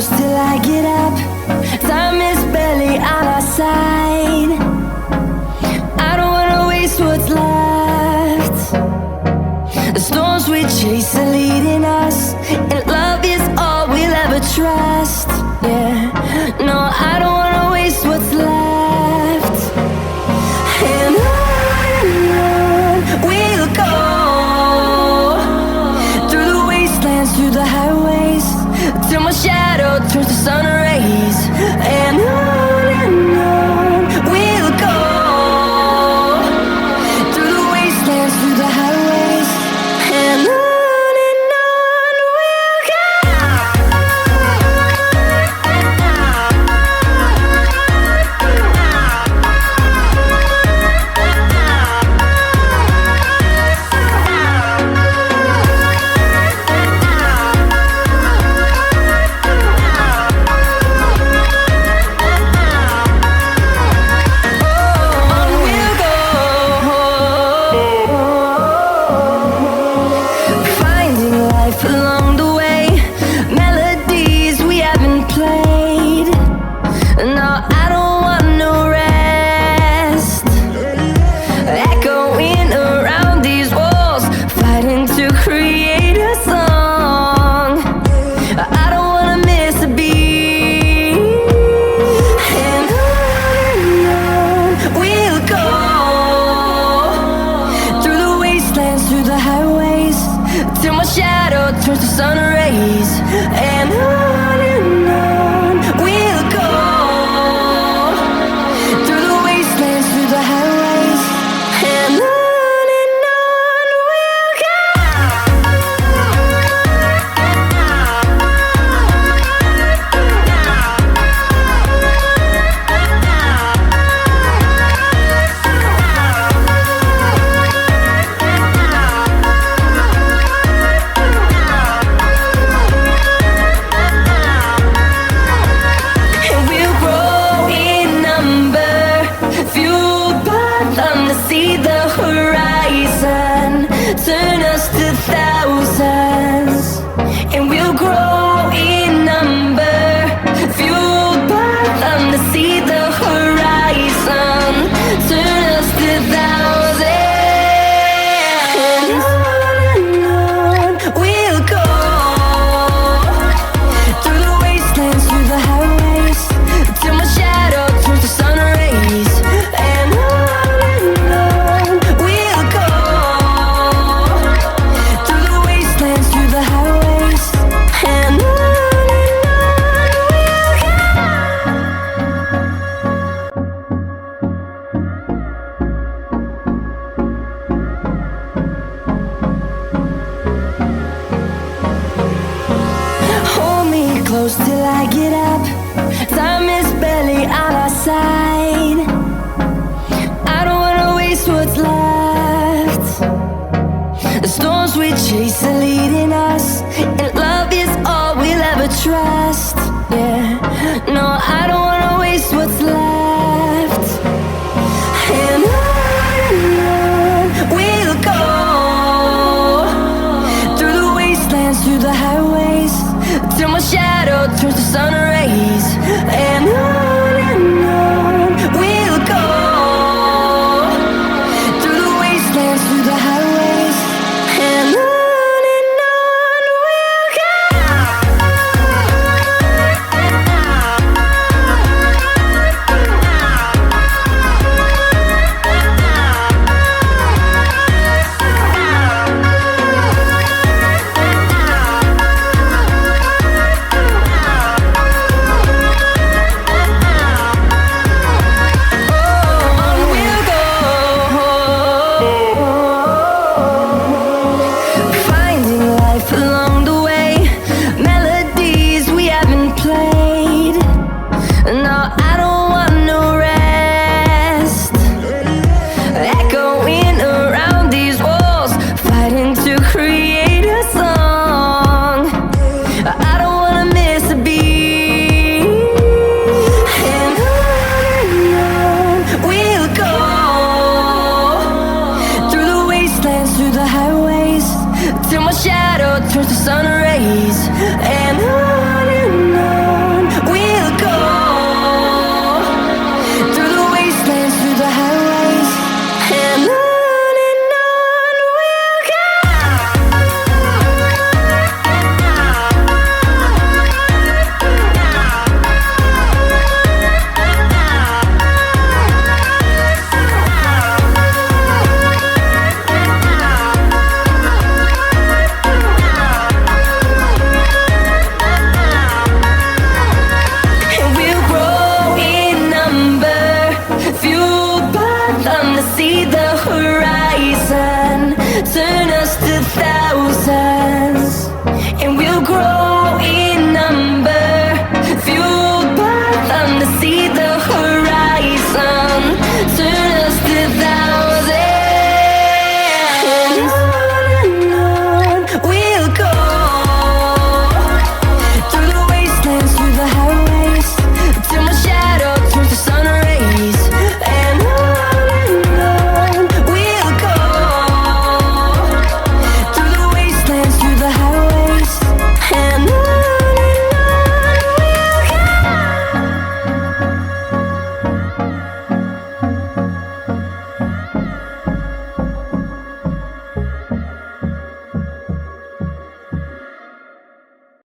close till I get up. Time is barely on our side. I don't wanna waste what's left. The storms we chase are leading us, and love is all we'll ever trust. Yeah, no, I don't wanna waste what's left. And on we'll go, through the wastelands, through the highways, till my shadow turns to sun rays. And on we'll go, through the wastelands, through the highways, and on we'll go. Along the way, melodies we haven't played. No, I don't want no rest. Echoing around these walls, fighting to create a song. I don't wanna miss a beat. And on we'll go, through the wastelands, through the highways, till my shadow turns to sun rays. And on we'll go, through the wastelands, through the highways, and on we'll go. And we'll grow in number, fueled by them to see the horizon, turn us to thousands. And we'll grow in number, fueled by them to see the horizon, turn us to thousands. And on we'll go, through the wastelands, through the highways, till my shadow turns to sun rays. And on we'll go, through the wastelands, through the highways, and on we'll go. Hold me close till I get up. Time is barely on our side. I don't wanna waste what's left. The storms we chase